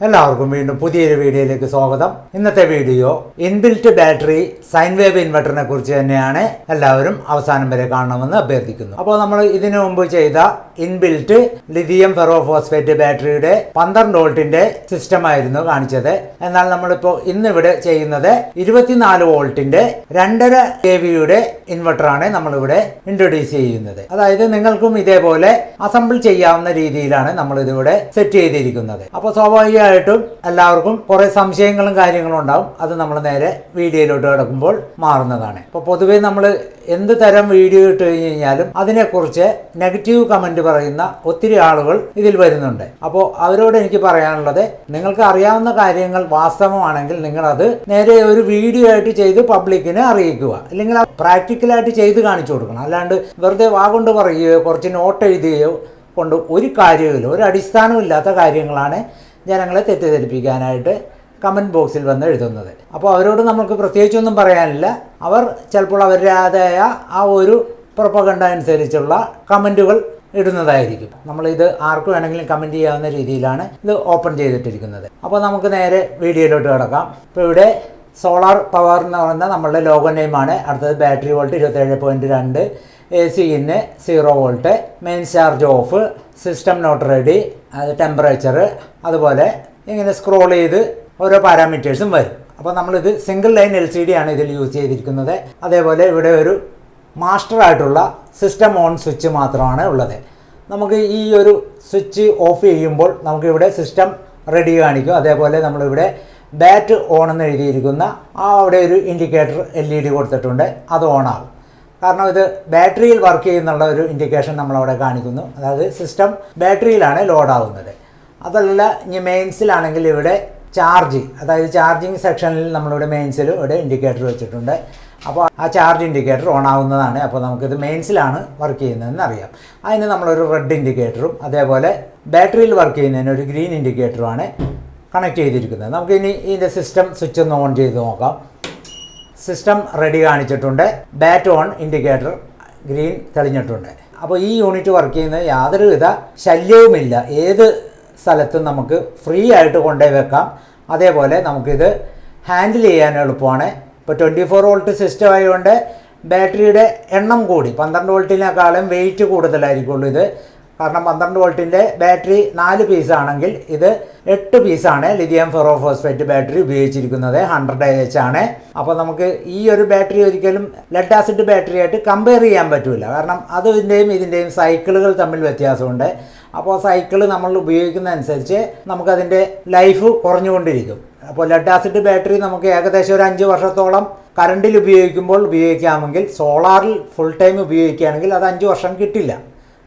എല്ലാവർക്കും വീണ്ടും പുതിയൊരു വീഡിയോയിലേക്ക് സ്വാഗതം. ഇന്നത്തെ video inbuilt battery sine wave ഇൻവെർട്ടറിനെ കുറിച്ച് തന്നെയാണ്. എല്ലാവരും അവസാനം വരെ കാണണമെന്ന് അഭ്യർത്ഥിക്കുന്നു. അപ്പോൾ നമ്മൾ ഇതിനു മുമ്പ് ചെയ്ത ഇൻബിൽറ്റ് ലിഥിയം ഫെറോഫോസ്ഫേറ്റ് ബാറ്ററിയുടെ 12 വോൾട്ടിന്റെ സിസ്റ്റം ആയിരുന്നു കാണിച്ചത്. എന്നാൽ നമ്മളിപ്പോൾ ഇന്നിവിടെ ചെയ്യുന്നത് 24 വോൾട്ടിന്റെ 2.5 kVയുടെ ഇൻവെർട്ടറാണ് നമ്മളിവിടെ ഇൻട്രൊഡ്യൂസ് ചെയ്യുന്നത്. അതായത് നിങ്ങൾക്കും ഇതേപോലെ അസംബിൾ ചെയ്യാവുന്ന രീതിയിലാണ് നമ്മൾ ഇതിവിടെ സെറ്റ് ചെയ്തിരിക്കുന്നത്. അപ്പോൾ സ്വാഭാവികമായിട്ടും എല്ലാവർക്കും കുറെ സംശയങ്ങളും കാര്യങ്ങളും ഉണ്ടാവും. അത് നമ്മൾ നേരെ വീഡിയോയിലോട്ട് കിടക്കുമ്പോൾ മാറുന്നതാണ്. അപ്പോൾ പൊതുവേ നമ്മൾ എന്ത് തരം വീഡിയോ ഇട്ട് കഴിഞ്ഞ് കഴിഞ്ഞാലും അതിനെക്കുറിച്ച് നെഗറ്റീവ് കമന്റ് പറയുന്ന ഒത്തിരി ആളുകൾ ഇതിൽ വരുന്നുണ്ട്. അപ്പോൾ അവരോട് എനിക്ക് പറയാനുള്ളത്, നിങ്ങൾക്ക് അറിയാവുന്ന കാര്യങ്ങൾ വാസ്തവമാണെങ്കിൽ നിങ്ങൾ അത് നേരെ ഒരു വീഡിയോ ആയിട്ട് ചെയ്ത് പബ്ലിക്കിനെ അറിയിക്കുക, അല്ലെങ്കിൽ പ്രാക്ടിക്കലായിട്ട് ചെയ്ത് കാണിച്ചു കൊടുക്കണം. അല്ലാണ്ട് വെറുതെ വാഗൊണ്ട് പറയുകയോ കുറച്ച് നോട്ട് എഴുതുകയോ കൊണ്ട് ഒരു കാര്യമില്ല. ഒരു അടിസ്ഥാനമില്ലാത്ത കാര്യങ്ങളാണ് ജനങ്ങളെ തെറ്റിദ്ധരിപ്പിക്കാനായിട്ട് കമൻറ്റ് ബോക്സിൽ വന്ന് എഴുതുന്നത്. അപ്പോൾ അവരോട് നമുക്ക് പ്രത്യേകിച്ചൊന്നും പറയാനില്ല. അവർ ചിലപ്പോൾ അവരുടേതായ ആ ഒരു പ്രൊപ്പഗണ്ട അനുസരിച്ചുള്ള കമൻറ്റുകൾ ഇടുന്നതായിരിക്കും. നമ്മളിത് ആർക്ക് വേണമെങ്കിലും കമൻറ്റ് ചെയ്യാവുന്ന രീതിയിലാണ് ഇത് ഓപ്പൺ ചെയ്തിട്ടിരിക്കുന്നത്. അപ്പോൾ നമുക്ക് നേരെ വീഡിയോയിലോട്ട് കിടക്കാം. ഇപ്പോൾ ഇവിടെ സോളാർ പവർ എന്ന് പറയുന്ന നമ്മളുടെ ലോഗോ നെയിമാണ്. അടുത്തത് ബാറ്ററി വോൾട്ട് 27.2, AC ഇന്ന് 0 volt, main charge off, system not ready, അത് ടെമ്പറേച്ചർ, അതുപോലെ ഇങ്ങനെ സ്ക്രോൾ ചെയ്ത് ഓരോ പാരാമീറ്റേഴ്സും വരും. അപ്പോൾ നമ്മളിത് സിംഗിൾ ലൈൻ LCD ആണ് ഇതിൽ യൂസ് ചെയ്തിരിക്കുന്നത്. അതേപോലെ ഇവിടെ ഒരു മാസ്റ്ററായിട്ടുള്ള സിസ്റ്റം ഓൺ സ്വിച്ച് മാത്രമാണ് ഉള്ളത്. നമുക്ക് ഈ ഒരു സ്വിച്ച് ഓഫ് ചെയ്യുമ്പോൾ നമുക്കിവിടെ സിസ്റ്റം റെഡി കാണിക്കും. അതേപോലെ നമ്മളിവിടെ ബാറ്റ് ഓൺ എന്ന് എഴുതിയിരിക്കുന്ന അവിടെ ഒരു ഇൻഡിക്കേറ്റർ LED കൊടുത്തിട്ടുണ്ട്, അത് ഓണാകും. കാരണം ഇത് ബാറ്ററിയിൽ വർക്ക് ചെയ്യുന്നുള്ള ഒരു ഇൻഡിക്കേഷൻ നമ്മളവിടെ കാണിക്കുന്നു. അതായത് സിസ്റ്റം ബാറ്ററിയിലാണ് ലോഡാവുന്നത്. അതല്ല ഇനി മെയിൻസിലാണെങ്കിൽ ഇവിടെ ചാർജ്, അതായത് ചാർജിങ് സെക്ഷനിൽ നമ്മളിവിടെ മെയിൻസിൽ ഇവിടെ ഇൻഡിക്കേറ്റർ വെച്ചിട്ടുണ്ട്. അപ്പോൾ ആ ചാർജ് ഇൻഡിക്കേറ്റർ ഓൺ ആവുന്നതാണ്. അപ്പോൾ നമുക്കിത് മെയിൻസിലാണ് വർക്ക് ചെയ്യുന്നതെന്ന് അറിയാം. അതിന് നമ്മളൊരു റെഡ് ഇൻഡിക്കേറ്ററും അതേപോലെ ബാറ്ററിയിൽ വർക്ക് ചെയ്യുന്നതിന് ഒരു ഗ്രീൻ ഇൻഡിക്കേറ്ററുമാണ് കണക്ട് ചെയ്തിരിക്കുന്നത്. നമുക്കിനി ഇതിൻ്റെ സിസ്റ്റം സ്വിച്ച് ഒന്ന് ഓൺ ചെയ്ത് നോക്കാം. സിസ്റ്റം റെഡി കാണിച്ചിട്ടുണ്ട്. ബാറ്റ് ഓൺ, ഇൻഡിക്കേറ്റർ ഗ്രീൻ തെളിഞ്ഞിട്ടുണ്ട്. അപ്പോൾ ഈ യൂണിറ്റ് വർക്ക് ചെയ്യുന്നത് യാതൊരുവിധ ശല്യവുമില്ല. ഏത് സ്ഥലത്തും നമുക്ക് ഫ്രീ ആയിട്ട് കൊണ്ടുപോയി വെക്കാം. അതേപോലെ നമുക്കിത് ഹാൻഡിൽ ചെയ്യാൻ എളുപ്പമാണ്. ഇപ്പോൾ 24 വോൾട്ട് സിസ്റ്റം ആയതുകൊണ്ട് ബാറ്ററിയുടെ എണ്ണം കൂടി 12 വോൾട്ടിനേക്കാളും വെയിറ്റ് കൂടുതലായിരിക്കുള്ളൂ ഇത്. കാരണം 12 വോൾട്ടിൻ്റെ ബാറ്ററി 4 പീസാണെങ്കിൽ ഇത് 8 പീസാണ് ലിഥിയം ഫെറോഫോസ്ഫേറ്റ് ബാറ്ററി ഉപയോഗിച്ചിരിക്കുന്നത്. 100 Ah ആണ്. അപ്പോൾ നമുക്ക് ഈ ഒരു ബാറ്ററി ഒരിക്കലും ലെഡ് ആസിഡ് ബാറ്ററി ആയിട്ട് കമ്പയർ ചെയ്യാൻ പറ്റില്ല. കാരണം ഇതിൻ്റെയും സൈക്കിളുകൾ തമ്മിൽ വ്യത്യാസമുണ്ട്. അപ്പോൾ സൈക്കിൾ നമ്മൾ ഉപയോഗിക്കുന്നതനുസരിച്ച് നമുക്കതിൻ്റെ ലൈഫ് കുറഞ്ഞുകൊണ്ടിരിക്കും. അപ്പോൾ ലെഡ് ആസിഡ് ബാറ്ററി നമുക്ക് ഏകദേശം ഒരു 5 വർഷത്തോളം കറണ്ടിൽ ഉപയോഗിക്കുമ്പോൾ ഉപയോഗിക്കാമെങ്കിൽ സോളാറിൽ ഫുൾ ടൈം ഉപയോഗിക്കുകയാണെങ്കിൽ അത് 5 വർഷം കിട്ടില്ല.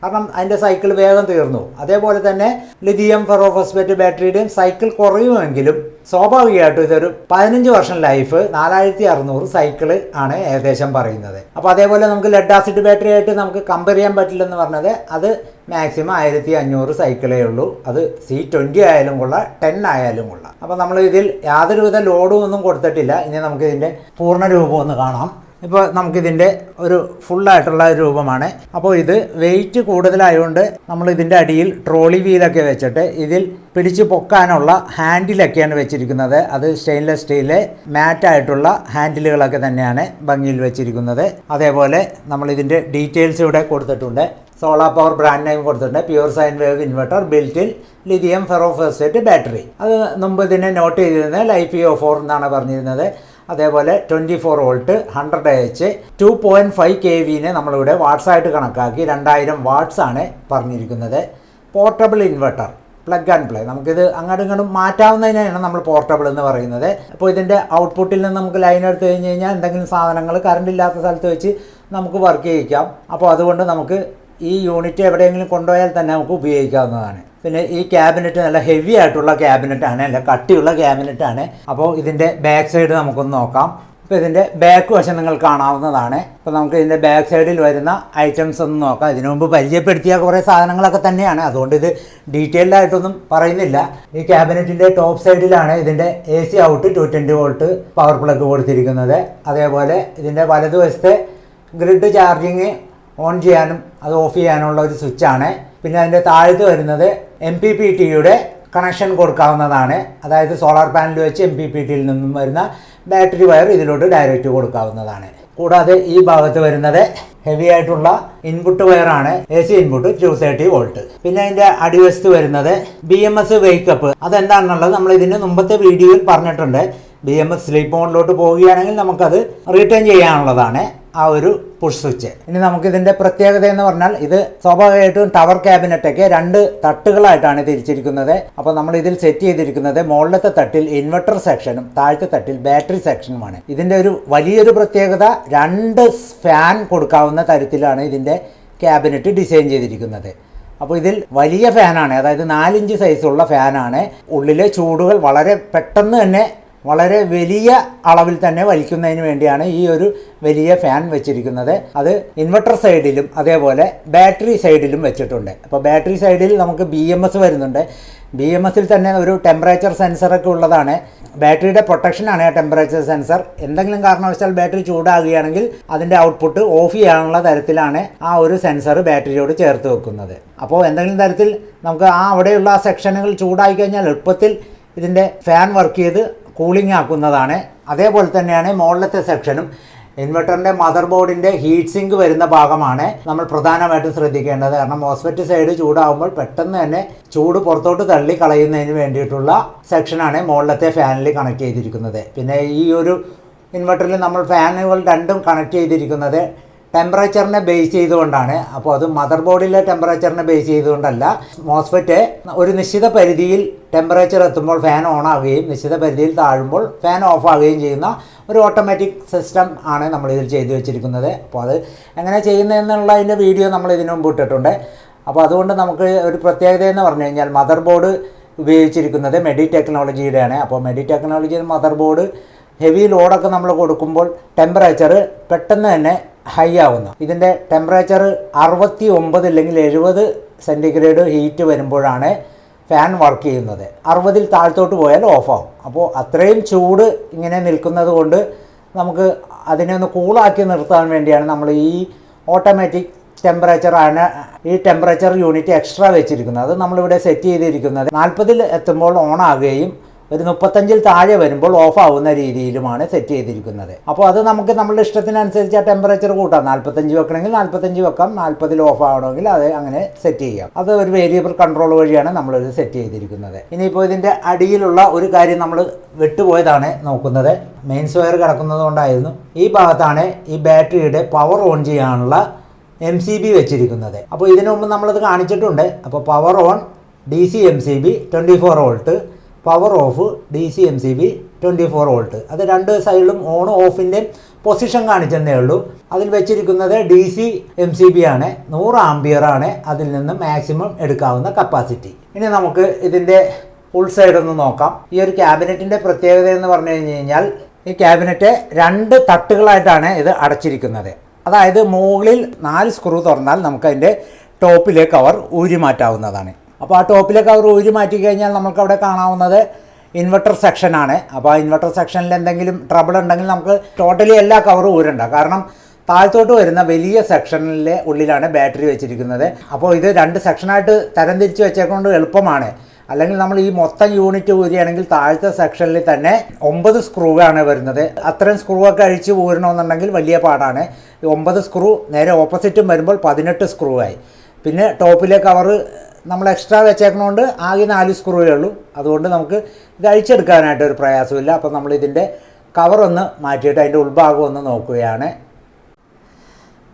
കാരണം അതിൻ്റെ സൈക്കിൾ വേഗം തീർന്നു. അതേപോലെ തന്നെ ലിഥിയം ഫെറോഫോസ്ഫേറ്റ് ബാറ്ററിയുടെയും സൈക്കിൾ കുറയുമെങ്കിലും സ്വാഭാവികമായിട്ടും ഇതൊരു 15 വർഷം ലൈഫ് 4600 സൈക്കിൾ ആണ് ഏകദേശം പറയുന്നത്. അപ്പോൾ അതേപോലെ നമുക്ക് ലെഡ് ആസിഡ് ബാറ്ററി ആയിട്ട് നമുക്ക് കമ്പയർ ചെയ്യാൻ പറ്റില്ലെന്ന് പറഞ്ഞത് അത് മാക്സിമം 1500 സൈക്കിളേ ഉള്ളൂ. അത് C20 ആയാലും കൊള്ളാം, 10 ആയാലും കൊള്ളാം. അപ്പോൾ നമ്മൾ ഇതിൽ യാതൊരുവിധ ലോഡും ഒന്നും കൊടുത്തിട്ടില്ല. ഇനി നമുക്കിതിൻ്റെ പൂർണ്ണ രൂപം ഒന്ന് കാണാം. ഇപ്പോൾ നമുക്കിതിൻ്റെ ഒരു ഫുള്ളായിട്ടുള്ള രൂപമാണ്. അപ്പോൾ ഇത് വെയിറ്റ് കൂടുതലായതുകൊണ്ട് നമ്മൾ ഇതിൻ്റെ അടിയിൽ ട്രോളി വീലൊക്കെ വെച്ചിട്ട് ഇതിൽ പിടിച്ച് പൊക്കാനുള്ള ഹാൻഡിലൊക്കെയാണ് വെച്ചിരിക്കുന്നത്. അത് സ്റ്റെയിൻലെസ് സ്റ്റീലിലെ മാറ്റായിട്ടുള്ള ഹാൻഡിലുകളൊക്കെ തന്നെയാണ് ഭംഗിയിൽ വെച്ചിരിക്കുന്നത്. അതേപോലെ നമ്മളിതിൻ്റെ ഡീറ്റെയിൽസ് ഇവിടെ കൊടുത്തിട്ടുണ്ട്. സോളാർ പവർ ബ്രാൻഡ് നെയിം കൊടുത്തിട്ടുണ്ട്. പ്യുവർ സൈൻ വേവ് ഇൻവെർട്ടർ ബിൽറ്റിൽ ലിഥിയം ഫെറോഫോസ്ഫേറ്റ് ബാറ്ററി. അത് മുമ്പ് ഇതിനെ നോട്ട് ചെയ്തിരുന്നത് LiPo4 എന്നാണ് പറഞ്ഞിരുന്നത്. അതേപോലെ 24 വോൾട്ട് 100 Ah 2.5 kVനെ നമ്മളിവിടെ വാട്ട്സായിട്ട് കണക്കാക്കി 2000 വാട്ട്സ് ആണ് പറഞ്ഞിരിക്കുന്നത്. Portable inverter, plug and play. നമുക്കിത് അങ്ങോട്ടും ഇങ്ങോട്ടും മാറ്റാവുന്നതിനാണ് നമ്മൾ പോർട്ടബിൾ എന്ന് പറയുന്നത്. അപ്പോൾ ഇതിൻ്റെ ഔട്ട്പുട്ടിൽ നിന്ന് നമുക്ക് ലൈൻ എടുത്ത് കഴിഞ്ഞ് കഴിഞ്ഞാൽ എന്തെങ്കിലും സാധനങ്ങൾ കറണ്ട് ഇല്ലാത്ത സ്ഥലത്ത് വെച്ച് നമുക്ക് വർക്ക് ചെയ്യിക്കാം. അപ്പോൾ അതുകൊണ്ട് നമുക്ക് ഈ യൂണിറ്റ് എവിടെയെങ്കിലും കൊണ്ടുപോയാൽ തന്നെ നമുക്ക് ഉപയോഗിക്കാവുന്നതാണ്. പിന്നെ ഈ ക്യാബിനറ്റ് നല്ല ഹെവി ആയിട്ടുള്ള ക്യാബിനറ്റാണ്, നല്ല കട്ടിയുള്ള ക്യാബിനറ്റാണ്. അപ്പോൾ ഇതിൻ്റെ ബാക്ക് സൈഡ് നമുക്കൊന്ന് നോക്കാം. ഇപ്പോൾ ഇതിൻ്റെ ബാക്ക് വശം നിങ്ങൾ കാണാവുന്നതാണ്. ഇപ്പോൾ നമുക്ക് ഇതിൻ്റെ ബാക്ക് സൈഡിൽ വരുന്ന ഐറ്റംസ് ഒന്ന് നോക്കാം. ഇതിനു മുമ്പ് പരിചയപ്പെടുത്തിയ കുറേ സാധനങ്ങളൊക്കെ തന്നെയാണ്, അതുകൊണ്ട് ഇത് ഡീറ്റെയിൽഡ് ആയിട്ടൊന്നും പറയുന്നില്ല. ഈ ക്യാബിനറ്റിൻ്റെ ടോപ്പ് സൈഡിലാണ് ഇതിൻ്റെ AC out 220 volt power plug കൊടുത്തിരിക്കുന്നത്. അതേപോലെ ഇതിൻ്റെ വലതുവശത്തെ ഗ്രിഡ് ചാർജിങ് ഓൺ ചെയ്യാനും അത് ഓഫ് ചെയ്യാനുള്ള ഒരു സ്വിച്ചാണ്. പിന്നെ അതിൻ്റെ താഴത്ത് വരുന്നത് MPPT-യുടെ കണക്ഷൻ കൊടുക്കാവുന്നതാണ്. അതായത് സോളാർ പാനൽ വെച്ച് MPPT-യിൽ നിന്നും വരുന്ന ബാറ്ററി വയർ ഇതിലോട്ട് ഡയറക്റ്റ് കൊടുക്കാവുന്നതാണ്. കൂടാതെ ഈ ഭാഗത്ത് വരുന്നത് ഹെവി ആയിട്ടുള്ള ഇൻപുട്ട് വയറാണ്, AC ഇൻപുട്ട് 230 വോൾട്ട്. പിന്നെ അതിൻ്റെ അടിവശത്ത് വരുന്നത് BMS വേക്കപ്പ്. അതെന്താണെന്നുള്ളത് നമ്മൾ ഇതിന് മുമ്പത്തെ വീഡിയോയിൽ പറഞ്ഞിട്ടുണ്ട്. BMS സ്ലീപ്പ് മോഡിലോട്ട് പോവുകയാണെങ്കിൽ നമുക്കത് റീടേൺ ചെയ്യാനുള്ളതാണ് ആ ഒരു പുഷ് സ്വിച്ച്. ഇനി നമുക്കിതിൻ്റെ പ്രത്യേകത എന്ന് പറഞ്ഞാൽ ഇത് സ്വാഭാവികമായിട്ടും ടവർ ക്യാബിനറ്റൊക്കെ 2 തട്ടുകളായിട്ടാണ് തിരിച്ചിരിക്കുന്നത്. അപ്പോൾ നമ്മൾ ഇതിൽ സെറ്റ് ചെയ്തിരിക്കുന്നത് മുകളിലത്തെ തട്ടിൽ ഇൻവെർട്ടർ സെക്ഷനും താഴത്തെ തട്ടിൽ ബാറ്ററി സെക്ഷനുമാണ്. ഇതിൻ്റെ ഒരു വലിയൊരു പ്രത്യേകത 2 ഫാൻ കൊടുക്കാവുന്ന തരത്തിലാണ് ഇതിൻ്റെ ക്യാബിനറ്റ് ഡിസൈൻ ചെയ്തിരിക്കുന്നത്. അപ്പോൾ ഇതിൽ വലിയ ഫാനാണ്, അതായത് 4 ഇഞ്ച് സൈസുള്ള ഫാനാണ്. ഉള്ളിലെ ചൂടുകൾ വളരെ പെട്ടെന്ന് തന്നെ വളരെ വലിയ അളവിൽ തന്നെ വലിക്കുന്നതിന് വേണ്ടിയാണ് ഈ ഒരു വലിയ ഫാൻ വെച്ചിരിക്കുന്നത്. അത് ഇൻവെർട്ടർ സൈഡിലും അതേപോലെ ബാറ്ററി സൈഡിലും വെച്ചിട്ടുണ്ട്. അപ്പോൾ ബാറ്ററി സൈഡിൽ നമുക്ക് BMS വരുന്നുണ്ട്. BMSൽ തന്നെ ഒരു ടെമ്പറേച്ചർ സെൻസറൊക്കെ ഉള്ളതാണ്. ബാറ്ററിയുടെ പ്രൊട്ടക്ഷനാണ് ആ ടെമ്പറേച്ചർ സെൻസർ. എന്തെങ്കിലും കാരണവശാൽ ബാറ്ററി ചൂടാകുകയാണെങ്കിൽ അതിൻ്റെ ഔട്ട്പുട്ട് ഓഫ് ചെയ്യാനുള്ള തരത്തിലാണ് ആ ഒരു സെൻസർ ബാറ്ററിയോട് ചേർത്ത് വെക്കുന്നത്. അപ്പോൾ എന്തെങ്കിലും തരത്തിൽ നമുക്ക് അവിടെയുള്ള ആ സെക്ഷനുകൾ ചൂടായി കഴിഞ്ഞാൽ എളുപ്പത്തിൽ ഇതിൻ്റെ ഫാൻ വർക്ക് ചെയ്ത് കൂളിംഗ് ആക്കുന്നതാണ്. അതേപോലെ തന്നെയാണ് മുകളിലത്തെ സെക്ഷനും. ഇൻവെർട്ടറിൻ്റെ മദർ ബോർഡിൻ്റെ ഹീറ്റ് സിങ്ക് വരുന്ന ഭാഗമാണ് നമ്മൾ പ്രധാനമായിട്ടും ശ്രദ്ധിക്കേണ്ടത്. കാരണം മോസ്ഫെറ്റ് സൈഡ് ചൂടാകുമ്പോൾ പെട്ടെന്ന് തന്നെ ചൂട് പുറത്തോട്ട് തള്ളി കളയുന്നതിന് വേണ്ടിയിട്ടുള്ള സെക്ഷനാണ് മുകളിലത്തെ ഫാനിൽ കണക്ട് ചെയ്തിരിക്കുന്നത്. പിന്നെ ഈ ഒരു ഇൻവെർട്ടറിൽ നമ്മൾ ഫാനുകൾ 2ഉം കണക്ട് ചെയ്തിരിക്കുന്നത് ടെമ്പറേച്ചറിനെ ബേസ് ചെയ്തുകൊണ്ടാണ്. അപ്പോൾ അത് മദർ ബോർഡിലെ ടെമ്പറേച്ചറിനെ ബേസ് ചെയ്തുകൊണ്ടല്ല. മോസ്ഫെറ്റ് ഒരു നിശ്ചിത പരിധിയിൽ ടെമ്പറേച്ചർ എത്തുമ്പോൾ ഫാൻ ഓൺ ആവുകയും നിശ്ചിത പരിധിയിൽ താഴുമ്പോൾ ഫാൻ ഓഫ് ആവുകയും ചെയ്യുന്ന ഒരു ഓട്ടോമാറ്റിക് സിസ്റ്റം ആണ് നമ്മളിതിൽ ചെയ്തു വെച്ചിരിക്കുന്നത്. അപ്പോൾ അത് എങ്ങനെ ചെയ്യുന്നതെന്നുള്ളതിൻ്റെ വീഡിയോ നമ്മൾ ഇതിനു മുമ്പ് ഇട്ടിട്ടുണ്ട്. അപ്പോൾ അതുകൊണ്ട് നമുക്ക് ഒരു പ്രത്യേകത എന്ന് പറഞ്ഞു കഴിഞ്ഞാൽ മദർ ബോർഡ് ഉപയോഗിച്ചിരിക്കുന്നത് മെഡി ടെക്നോളജിയുടെയാണ്. അപ്പോൾ മെഡി ടെക്നോളജി മദർ ബോർഡ് ഹെവി ലോഡൊക്കെ നമ്മൾ കൊടുക്കുമ്പോൾ ടെമ്പറേച്ചർ പെട്ടെന്ന് തന്നെ ഹൈ ആവുന്നു. ഇതിൻ്റെ ടെമ്പറേച്ചർ 69 അല്ലെങ്കിൽ 70 സെൻറ്റിഗ്രേഡ് ഹീറ്റ് വരുമ്പോഴാണ് ഫാൻ വർക്ക് ചെയ്യുന്നത്. 60-ൽ താഴത്തോട്ട് പോയാൽ ഓഫാവും. അപ്പോൾ അത്രയും ചൂട് ഇങ്ങനെ നിൽക്കുന്നത് കൊണ്ട് നമുക്ക് അതിനെ ഒന്ന് കൂളാക്കി നിർത്താൻ വേണ്ടിയാണ് നമ്മൾ ഈ ഓട്ടോമാറ്റിക് ടെമ്പറേച്ചറാണ് ഈ ടെമ്പറേച്ചർ യൂണിറ്റ് എക്സ്ട്രാ വെച്ചിരിക്കുന്നത്. അത് നമ്മളിവിടെ സെറ്റ് ചെയ്തിരിക്കുന്നത് 40-ൽ എത്തുമ്പോൾ ഓൺ ആകുകയും ഒരു 35-ൽ താഴെ വരുമ്പോൾ ഓഫ് ആവുന്ന രീതിയിലുമാണ് സെറ്റ് ചെയ്തിരിക്കുന്നത്. അപ്പോൾ അത് നമുക്ക് നമ്മുടെ ഇഷ്ടത്തിനനുസരിച്ച് ആ ടെമ്പറേച്ചർ കൂട്ടാം. 45 വെക്കണമെങ്കിൽ 45 വെക്കാം, 40-ൽ ഓഫ് ആവണമെങ്കിൽ അത് അങ്ങനെ സെറ്റ് ചെയ്യാം. അത് ഒരു വേരിയബിൾ കൺട്രോൾ വഴിയാണ് നമ്മളിത് സെറ്റ് ചെയ്തിരിക്കുന്നത്. ഇനിയിപ്പോൾ ഇതിൻ്റെ അടിയിലുള്ള ഒരു കാര്യം നമ്മൾ വിട്ടുപോയതാണ് നോക്കുന്നത്. മെയിൻസ് വയർ കിടക്കുന്നത് കൊണ്ടായിരുന്നു. ഈ ഭാഗത്താണ് ഈ ബാറ്ററിയുടെ പവർ ഓൺ ചെയ്യാനുള്ള MCB വെച്ചിരിക്കുന്നത്. അപ്പോൾ ഇതിനു മുമ്പ് നമ്മളത് കാണിച്ചിട്ടുണ്ട്. അപ്പോൾ power on DC MCB 24 volt, power of DC MCB 24 volt. അത് 2 സൈഡിലും ഓൺ ഓഫിൻ്റെ പൊസിഷൻ കാണിച്ചെന്നേ ഉള്ളൂ. അതിൽ വെച്ചിരിക്കുന്നത് DC MCB ആണ്. 100 ആംപിയറാണ് അതിൽ നിന്ന് മാക്സിമം എടുക്കാവുന്ന കപ്പാസിറ്റി. ഇനി നമുക്ക് ഇതിൻ്റെ ഫുൾ സൈഡൊന്ന് നോക്കാം. ഈ ഒരു ക്യാബിനറ്റിൻ്റെ പ്രത്യേകത എന്ന് പറഞ്ഞു കഴിഞ്ഞാൽ ഈ ക്യാബിനറ്റ് 2 തട്ടുകളായിട്ടാണ് ഇത് അടച്ചിരിക്കുന്നത്. അതായത് മുകളിൽ 4 സ്ക്രൂ തുറന്നാൽ നമുക്കതിൻ്റെ ടോപ്പിലെ കവർ ഊരി മാറ്റാവുന്നതാണ്. അപ്പോൾ ആ ടോപ്പിലെ കവർ ഊരി മാറ്റി കഴിഞ്ഞാൽ നമുക്കവിടെ കാണാവുന്നത് ഇൻവെർട്ടർ സെക്ഷനാണ്. അപ്പോൾ ആ ഇൻവെർട്ടർ സെക്ഷനിൽ എന്തെങ്കിലും ട്രബിൾ ഉണ്ടെങ്കിൽ നമുക്ക് ടോട്ടലി എല്ലാ കവറും ഊരണ്ട. കാരണം താഴത്തോട്ട് വരുന്ന വലിയ സെക്ഷനിലെ ഉള്ളിലാണ് ബാറ്ററി വെച്ചിരിക്കുന്നത്. അപ്പോൾ ഇത് 2 സെക്ഷനായിട്ട് തരംതിരിച്ച് വെച്ചേക്കൊണ്ട് എളുപ്പമാണ്. അല്ലെങ്കിൽ നമ്മൾ ഈ മൊത്തം യൂണിറ്റ് ഊരുകയാണെങ്കിൽ താഴത്തെ സെക്ഷനിൽ തന്നെ 9 സ്ക്രൂ ആണ് വരുന്നത്. അത്രയും സ്ക്രൂ ഒക്കെ അഴിച്ച് ഊരണമെന്നുണ്ടെങ്കിൽ വലിയ പാടാണ്. 9 സ്ക്രൂ നേരെ ഓപ്പോസിറ്റും വരുമ്പോൾ 18 സ്ക്രൂ ആയി. പിന്നെ ടോപ്പിലെ കവർ നമ്മൾ എക്സ്ട്രാ വെച്ചേക്കണോണ്ട് ആകെ 4 സ്ക്രൂവേ ഉള്ളൂ. അതുകൊണ്ട് നമുക്ക് ഇത് അഴിച്ചെടുക്കാനായിട്ട് ഒരു പ്രയാസമില്ല. അപ്പോൾ നമ്മളിതിൻ്റെ കവറൊന്ന് മാറ്റിയിട്ട് അതിൻ്റെ ഉൾഭാഗം ഒന്ന് നോക്കുകയാണ്.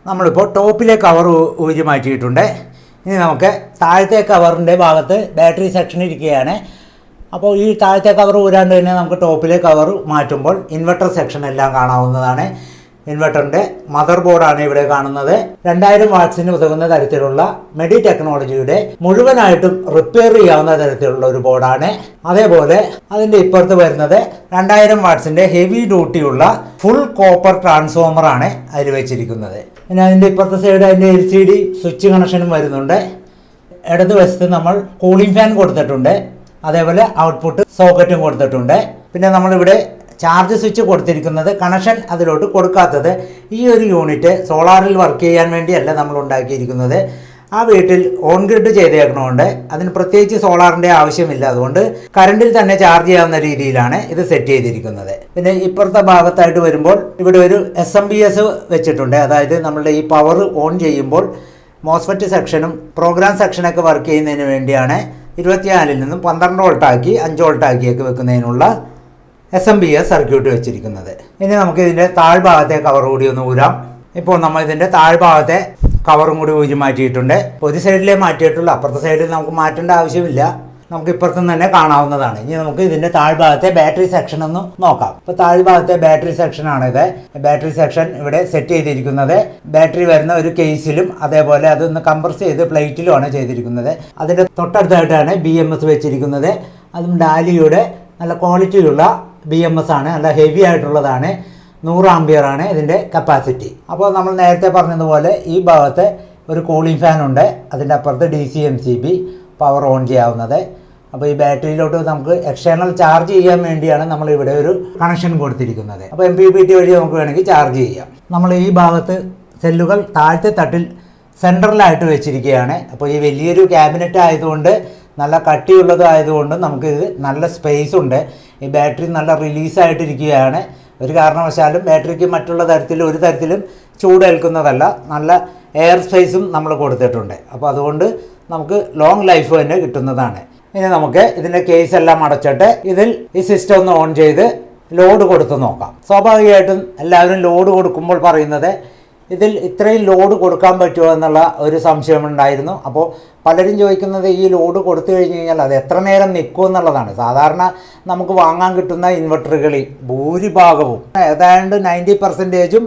നമ്മളിപ്പോൾ ടോപ്പിലെ കവർ ഊരി മാറ്റിയിട്ടുണ്ട്. ഇനി നമുക്ക് താഴത്തെ കവറിൻ്റെ ഭാഗത്ത് ബാറ്ററി സെക്ഷൻ ഇരിക്കുകയാണ്. അപ്പോൾ ഈ താഴത്തെ കവർ ഊരാണ്ട് തന്നെ നമുക്ക് ടോപ്പിലെ കവർ മാറ്റുമ്പോൾ ഇൻവെർട്ടർ സെക്ഷൻ എല്ലാം കാണാവുന്നതാണ്. ഇൻവെർട്ടറിൻ്റെ മദർ ബോർഡാണ് ഇവിടെ കാണുന്നത്. 2000 വാട്ട്സിന് ഉതകുന്ന തരത്തിലുള്ള മെഡി ടെക്നോളജിയുടെ മുഴുവനായിട്ടും റിപ്പയർ ചെയ്യാവുന്ന തരത്തിലുള്ള ഒരു ബോർഡാണ്. അതേപോലെ അതിൻ്റെ ഇപ്പുറത്ത് വരുന്നത് 2000 വാട്ട്സിൻ്റെ ഹെവി ഡ്യൂട്ടിയുള്ള ഫുൾ കോപ്പർ ട്രാൻസ്ഫോമർ ആണ് അതിൽ വെച്ചിരിക്കുന്നത്. പിന്നെ അതിൻ്റെ ഇപ്പുറത്തെ സൈഡ് അതിൻ്റെ LCD സ്വിച്ച് കണക്ഷനും വരുന്നുണ്ട്. ഇടതുവശത്ത് നമ്മൾ കൂളിംഗ് ഫാൻ കൊടുത്തിട്ടുണ്ട്. അതേപോലെ ഔട്ട്പുട്ട് സോക്കറ്റും കൊടുത്തിട്ടുണ്ട്. പിന്നെ നമ്മളിവിടെ ചാർജ് സ്വിച്ച് കൊടുത്തിരിക്കുന്നത് കണക്ഷൻ അതിലോട്ട് കൊടുക്കാത്തത് ഈ ഒരു യൂണിറ്റ് സോളാറിൽ വർക്ക് ചെയ്യാൻ വേണ്ടിയല്ല നമ്മൾ ഉണ്ടാക്കിയിരിക്കുന്നത്. ആ വീട്ടിൽ ഓൺ ഗ്രിഡ് ചെയ്തേക്കണമുണ്ട്. അതിന് പ്രത്യേകിച്ച് സോളാറിൻ്റെ ആവശ്യമില്ല. അതുകൊണ്ട് കറണ്ടിൽ തന്നെ ചാർജ് ചെയ്യാവുന്ന രീതിയിലാണ് ഇത് സെറ്റ് ചെയ്തിരിക്കുന്നത്. പിന്നെ ഇപ്പുറത്തെ ഭാഗത്തായിട്ട് വരുമ്പോൾ ഇവിടെ ഒരു SMPS വെച്ചിട്ടുണ്ട്. അതായത് നമ്മളുടെ ഈ പവർ ഓൺ ചെയ്യുമ്പോൾ മോസ്ഫെറ്റ് സെക്ഷനും പ്രോഗ്രാം സെക്ഷനൊക്കെ വർക്ക് ചെയ്യുന്നതിന് വേണ്ടിയാണ് 24-ൽ നിന്നും 12 വോൾട്ടാക്കി 5 വോൾട്ടാക്കിയൊക്കെ വെക്കുന്നതിനുള്ള SMPS സർക്യൂട്ട് വെച്ചിരിക്കുന്നത്. ഇനി നമുക്ക് ഇതിൻ്റെ താഴ്ഭാഗത്തെ കവർ കൂടി ഒന്ന് ഊരാം. ഇപ്പോൾ നമ്മൾ ഇതിൻ്റെ താഴ്ഭാഗത്തെ കവറും കൂടി ഊരി മാറ്റിയിട്ടുണ്ട്. ഒരു സൈഡിലേ മാറ്റിയിട്ടുള്ളൂ, അപ്പുറത്തെ സൈഡിൽ നമുക്ക് മാറ്റേണ്ട ആവശ്യമില്ല. നമുക്ക് ഇപ്പുറത്തുനിന്ന് തന്നെ കാണാവുന്നതാണ്. ഇനി നമുക്ക് ഇതിൻ്റെ താഴ്ഭാഗത്തെ ബാറ്ററി സെക്ഷൻ ഒന്ന് നോക്കാം. ഇപ്പോൾ താഴ്ഭാഗത്തെ ബാറ്ററി സെക്ഷനാണിത്. ബാറ്ററി സെക്ഷൻ ഇവിടെ സെറ്റ് ചെയ്തിരിക്കുന്നത് ബാറ്ററി വരുന്ന ഒരു കേസിലും അതേപോലെ അതൊന്ന് കംപ്രസ് ചെയ്ത് പ്ലേറ്റിലുമാണ് ചെയ്തിരിക്കുന്നത്. അതിൻ്റെ തൊട്ടടുത്തായിട്ടാണ് BMS വെച്ചിരിക്കുന്നത്. അതും ഡാലിയുടെ നല്ല ക്വാളിറ്റിയുള്ള BMS ആണ്. നല്ല ഹെവി ആയിട്ടുള്ളതാണ്. 100 ആംപിയർ ആണ് ഇതിൻ്റെ കപ്പാസിറ്റി. അപ്പോൾ നമ്മൾ നേരത്തെ പറഞ്ഞതുപോലെ ഈ ഭാഗത്ത് ഒരു കൂളിംഗ് ഫാൻ ഉണ്ട്. അതിൻ്റെ അപ്പുറത്ത് DC MCB പവർ ഓൺ ചെയ്യാവുന്നത്. അപ്പോൾ ഈ ബാറ്ററിയിലോട്ട് നമുക്ക് എക്സ്റ്റേണൽ ചാർജ് ചെയ്യാൻ വേണ്ടിയാണ് നമ്മൾ ഇവിടെ ഒരു കണക്ഷൻ കൊടുത്തിരിക്കുന്നത്. അപ്പോൾ MPPT വഴി നമുക്ക് വേണമെങ്കിൽ ചാർജ് ചെയ്യാം. നമ്മൾ ഈ ഭാഗത്ത് സെല്ലുകൾ താഴത്തെ തട്ടിൽ സെൻട്രലായിട്ട് വെച്ചിരിക്കുകയാണ്. അപ്പോൾ ഈ വലിയൊരു ക്യാബിനറ്റ് ആയതുകൊണ്ട് നല്ല കട്ടിയുള്ളത് ആയതുകൊണ്ട് നമുക്ക് ഇത് നല്ല സ്പേസ് ഉണ്ട്. ഈ ബാറ്ററി നല്ല റിലീസായിട്ടിരിക്കുകയാണ്. ഒരു കാരണവശാലും ബാറ്ററിക്ക് മറ്റുള്ള തരത്തിലും ഒരു തരത്തിലും ചൂടേൽക്കുന്നതല്ല. നല്ല എയർ സ്പേസും നമ്മൾ കൊടുത്തിട്ടുണ്ട്. അപ്പോൾ അതുകൊണ്ട് നമുക്ക് ലോങ് ലൈഫ് തന്നെ കിട്ടുന്നതാണ്. ഇനി നമുക്ക് ഇതിൻ്റെ കേസ് എല്ലാം അടച്ചിട്ട് ഇതിൽ ഈ സിസ്റ്റം ഒന്ന് ഓൺ ചെയ്ത് ലോഡ് കൊടുത്ത് നോക്കാം. സ്വാഭാവികമായിട്ടും എല്ലാവരും ലോഡ് കൊടുക്കുമ്പോൾ പറയുന്നത് ഇതിൽ ഇത്രയും ലോഡ് കൊടുക്കാൻ പറ്റുമോ എന്നുള്ള ഒരു സംശയമുണ്ടായിരുന്നു. അപ്പോൾ പലരും ചോദിക്കുന്നത് ഈ ലോഡ് കൊടുത്തു കഴിഞ്ഞ് കഴിഞ്ഞാൽ അത് എത്ര നേരം നിൽക്കും എന്നുള്ളതാണ്. സാധാരണ നമുക്ക് വാങ്ങാൻ കിട്ടുന്ന ഇൻവെർട്ടറുകളിൽ ഭൂരിഭാഗവും ഏതാണ്ട് 90%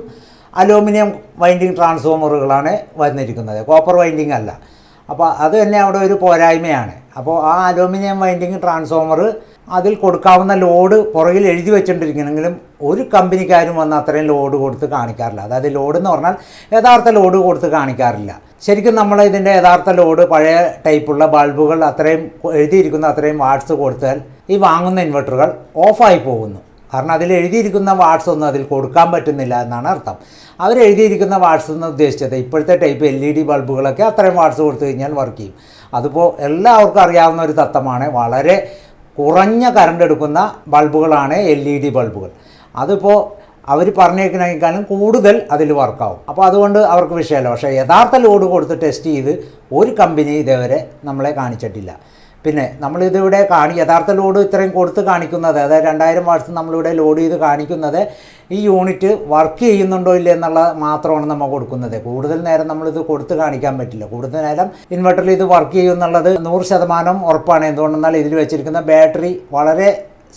അലൂമിനിയം വൈൻഡിങ് ട്രാൻസ്ഫോമറുകളാണ് വന്നിരിക്കുന്നത്, കോപ്പർ വൈൻഡിങ് അല്ല. അപ്പോൾ അത് തന്നെ അവിടെ ഒരു പോരായ്മയാണ്. അപ്പോൾ ആ അലൂമിനിയം വൈൻഡിങ് ട്രാൻസ്ഫോമർ അതിൽ കൊടുക്കാവുന്ന ലോഡ് പുറകിൽ എഴുതി വെച്ചിട്ടുണ്ടെങ്കിലും ഒരു കമ്പനിക്കാരും വന്ന് അത്രയും ലോഡ് കൊടുത്ത് കാണിക്കാറില്ല. അതായത് ലോഡ് എന്ന് പറഞ്ഞാൽ യഥാർത്ഥ ലോഡ് കൊടുത്ത് കാണിക്കാറില്ല. ശരിക്കും നമ്മൾ ഇതിൻ്റെ യഥാർത്ഥ ലോഡ് പഴയ ടൈപ്പുള്ള ബൾബുകൾ അത്രയും എഴുതിയിരിക്കുന്ന അത്രയും വാട്ട്സ് കൊടുത്താൽ ഈ വാങ്ങുന്ന ഇൻവെർട്ടറുകൾ ഓഫായി പോകുന്നു. കാരണം അതിൽ എഴുതിയിരിക്കുന്ന വാട്ട്സ് ഒന്നും അതിൽ കൊടുക്കാൻ പറ്റുന്നില്ല എന്നാണ് അർത്ഥം. അവരെഴുതിയിരിക്കുന്ന വാട്ട്സ് എന്ന് ഉദ്ദേശിച്ചത് ഇപ്പോഴത്തെ ടൈപ്പ് LED ബൾബുകളൊക്കെ അത്രയും വാട്ട്സ് കൊടുത്തു കഴിഞ്ഞാൽ വർക്ക് ചെയ്യും. അതിപ്പോൾ എല്ലാവർക്കും അറിയാവുന്ന ഒരു തത്വമാണ്. വളരെ കുറഞ്ഞ കറണ്ട് എടുക്കുന്ന ബൾബുകളാണ് LED ബൾബുകൾ. അതിപ്പോൾ അവർ പറഞ്ഞേക്കുന്നതിനേക്കാളും കൂടുതൽ അതിൽ വർക്കാവും. അപ്പോൾ അതുകൊണ്ട് അവർക്ക് വിഷയമല്ല. പക്ഷേ യഥാർത്ഥ ലോഡ് കൊടുത്ത് ടെസ്റ്റ് ചെയ്ത് ഒരു കമ്പനി ഇതേവരെ നമ്മളെ കാണിച്ചിട്ടില്ല. പിന്നെ നമ്മളിതിവിടെ യഥാർത്ഥ ലോഡ് ഇത്രയും കൊടുത്ത് കാണിക്കുന്നത്, അതായത് 2000 വാട്ട്സ് നമ്മളിവിടെ ലോഡ് ചെയ്ത് കാണിക്കുന്നത് ഈ യൂണിറ്റ് വർക്ക് ചെയ്യുന്നുണ്ടോ ഇല്ല എന്നുള്ളത് മാത്രമാണ് നമ്മൾ കൊടുക്കുന്നത്. കൂടുതൽ നേരം നമ്മളിത് കൊടുത്ത് കാണിക്കാൻ പറ്റില്ല. കൂടുതൽ നേരം ഇൻവെർട്ടറിൽ ഇത് വർക്ക് ചെയ്യുമെന്നുള്ളത് 100% ഉറപ്പാണ്. എന്തുകൊണ്ടെന്നാൽ ഇതിൽ വെച്ചിരിക്കുന്ന ബാറ്ററി വളരെ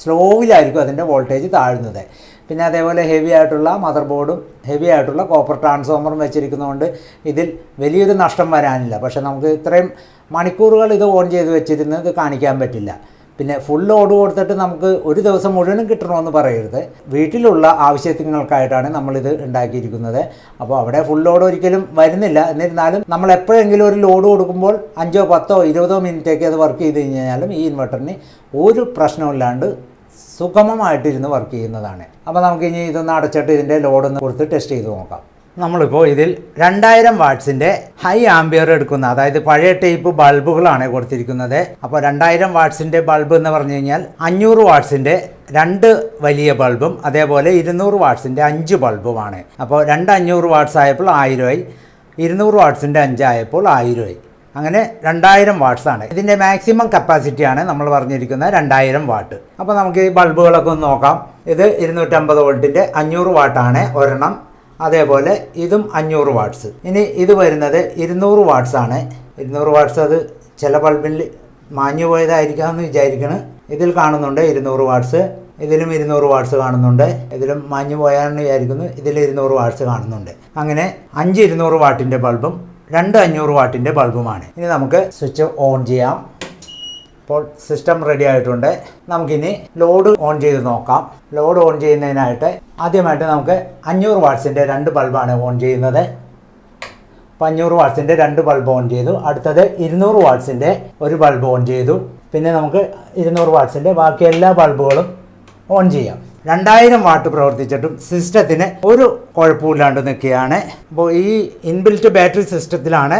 സ്ലോവിലായിരിക്കും അതിൻ്റെ വോൾട്ടേജ് താഴുന്നത്. പിന്നെ അതേപോലെ ഹെവി ആയിട്ടുള്ള മദർ ബോർഡും ഹെവി ആയിട്ടുള്ള കോപ്പർ ട്രാൻസ്ഫോമറും വെച്ചിരിക്കുന്നതുകൊണ്ട് ഇതിൽ വലിയൊരു നഷ്ടം വരാനില്ല. പക്ഷേ നമുക്ക് ഇത്രയും മണിക്കൂറുകൾ ഇത് ഓൺ ചെയ്ത് വെച്ചിരുന്ന് ഇത് കാണിക്കാൻ പറ്റില്ല. പിന്നെ ഫുൾ ലോഡ് കൊടുത്തിട്ട് നമുക്ക് ഒരു ദിവസം മുഴുവനും കിട്ടണമെന്ന് പറയരുത്. വീട്ടിലുള്ള ആവശ്യങ്ങൾക്കായിട്ടാണ് നമ്മളിത് ഉണ്ടാക്കിയിരിക്കുന്നത്. അപ്പോൾ അവിടെ ഫുൾ ലോഡ് ഒരിക്കലും വരുന്നില്ല. എന്നിരുന്നാലും നമ്മൾ എപ്പോഴെങ്കിലും ഒരു ലോഡ് കൊടുക്കുമ്പോൾ 5, 10, 20 മിനിറ്റൊക്കെ അത് വർക്ക് ചെയ്ത് കഴിഞ്ഞാലും ഈ ഇൻവെർട്ടറിന് ഒരു പ്രശ്നമില്ലാണ്ട് സുഗമമായിട്ടിരുന്ന് വർക്ക് ചെയ്യുന്നതാണ്. അപ്പോൾ നമുക്കിനി ഇതൊന്ന് അടച്ചിട്ട് ഇതിൻ്റെ ലോഡൊന്ന് കൊടുത്ത് ടെസ്റ്റ് ചെയ്ത് നോക്കാം. നമ്മളിപ്പോൾ ഇതിൽ 2000 വാട്ട്സിൻ്റെ ഹൈ ആംബിയർ എടുക്കുന്ന, അതായത് പഴയ ടൈപ്പ് ബൾബുകളാണ് കൊടുത്തിരിക്കുന്നത്. അപ്പോൾ 2000 വാട്ട്സിൻ്റെ ബൾബ് എന്ന് പറഞ്ഞു കഴിഞ്ഞാൽ 500 വാട്ട്സിൻ്റെ 2 വലിയ ബൾബും അതേപോലെ 200 വാട്ട്സിൻ്റെ 5 ബൾബുമാണ്. അപ്പോൾ 500 വാട്ട്സ് ആയപ്പോൾ 1000 ആയി, 200 വാട്ട്സിൻ്റെ 5 ആയപ്പോൾ 1000 ആയി. അങ്ങനെ 2000 വാട്ട്സ് ആണ് ഇതിൻ്റെ മാക്സിമം കപ്പാസിറ്റിയാണ് നമ്മൾ പറഞ്ഞിരിക്കുന്നത് 2000 വാട്ട്. അപ്പോൾ നമുക്ക് ഈ ബൾബുകളൊക്കെ ഒന്ന് നോക്കാം. ഇത് 250 വോൾട്ടിൻ്റെ 500 വാട്ടാണ് ഒരെണ്ണം. അതേപോലെ ഇതും 500 വാട്ട്സ്. ഇനി ഇത് വരുന്നത് 200 വാട്ട്സ് ആണ്. 200 വാട്ട്സ് അത് ചില ബൾബിൽ മാഞ്ഞു പോയതായിരിക്കാമെന്ന് വിചാരിക്കണം. ഇതിൽ കാണുന്നുണ്ട് 200 വാട്ട്സ്. ഇതിലും 200 വാട്ട്സ് കാണുന്നുണ്ട്. ഇതിലും മാഞ്ഞു പോയാണെന്ന് വിചാരിക്കുന്നു. ഇതിൽ 200 വാട്ട്സ് കാണുന്നുണ്ട്. അങ്ങനെ 5 200 വാട്ടിൻ്റെ ബൾബും 2 500 വാട്ടിൻ്റെ ബൾബുമാണ്. ഇനി നമുക്ക് സ്വിച്ച് ഓൺ ചെയ്യാം. അപ്പോൾ സിസ്റ്റം റെഡി ആയിട്ടുണ്ട്. നമുക്കിനി ലോഡ് ഓൺ ചെയ്ത് നോക്കാം. ലോഡ് ഓൺ ചെയ്യുന്നതിനായിട്ട് ആദ്യമായിട്ട് നമുക്ക് 500 വാട്ട്സിൻ്റെ 2 ബൾബാണ് ഓൺ ചെയ്യുന്നത്. അപ്പോൾ 500 വാട്ട്സിൻ്റെ 2 ബൾബ് ഓൺ ചെയ്തു. അടുത്തത് 200 വാട്ട്സിൻ്റെ ഒരു ബൾബ് ഓൺ ചെയ്തു. പിന്നെ നമുക്ക് 200 വാട്ട്സിൻ്റെ ബാക്കി എല്ലാ ബൾബുകളും ഓൺ ചെയ്യാം. 2000 വാട്ട് പ്രവർത്തിച്ചിട്ടും സിസ്റ്റത്തിന് ഒരു കുഴപ്പമില്ലാണ്ട് നിൽക്കുകയാണ്. അപ്പോൾ ഈ ഇൻബിൽറ്റ് ബാറ്ററി സിസ്റ്റത്തിലാണ്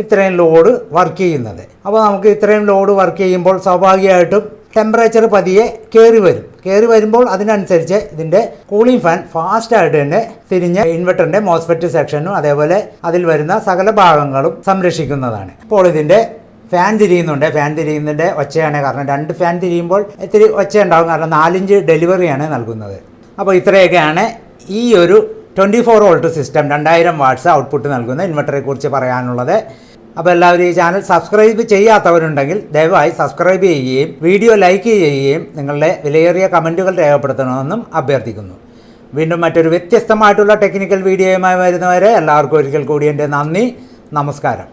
ഇത്രയും ലോഡ് വർക്ക് ചെയ്യുന്നത്. അപ്പോൾ നമുക്ക് ഇത്രയും ലോഡ് വർക്ക് ചെയ്യുമ്പോൾ സ്വാഭാവികമായിട്ടും ടെമ്പറേച്ചർ പതിയെ കയറി വരുമ്പോൾ അതിനനുസരിച്ച് ഇതിൻ്റെ കൂളിംഗ് ഫാൻ ഫാസ്റ്റായിട്ട് തന്നെ തിരിഞ്ഞ് ഇൻവെർട്ടറിൻ്റെ മോസ്ഫെറ്റ് സെക്ഷനും അതേപോലെ അതിൽ വരുന്ന സകല ഭാഗങ്ങളും സംരക്ഷിക്കുന്നതാണ്. ഇപ്പോൾ ഇതിൻ്റെ ഫാൻ തിരിയുന്നുണ്ട്. ഫാൻ തിരിയുന്നതിൻ്റെ ഒച്ചയാണ്. കാരണം 2 ഫാൻ തിരിയുമ്പോൾ ഇത്തിരി ഒച്ച ഉണ്ടാകും. കാരണം 4 ഇഞ്ച് ഡെലിവറിയാണ് നൽകുന്നത്. അപ്പോൾ ഇത്രയൊക്കെയാണ് ഈ ഒരു 24 വോൾട്ട് സിസ്റ്റം 2000 വാട്ട്സ് ഔട്ട്പുട്ട് നൽകുന്ന ഇൻവെർട്ടറെ കുറിച്ച് പറയാനുള്ളത്. അപ്പോൾ എല്ലാവരും ഈ ചാനൽ സബ്സ്ക്രൈബ് ചെയ്യാത്തവരുണ്ടെങ്കിൽ ദയവായി സബ്സ്ക്രൈബ് ചെയ്യുകയും വീഡിയോ ലൈക്ക് ചെയ്യുകയും നിങ്ങളുടെ വിലയേറിയ കമൻറ്റുകൾ രേഖപ്പെടുത്തണമെന്നും അഭ്യർത്ഥിക്കുന്നു. വീണ്ടും മറ്റൊരു വ്യത്യസ്തമായിട്ടുള്ള ടെക്നിക്കൽ വീഡിയോയുമായി വരുന്നവരെ എല്ലാവർക്കും ഒരിക്കൽ കൂടി എൻ്റെ നന്ദി, നമസ്കാരം.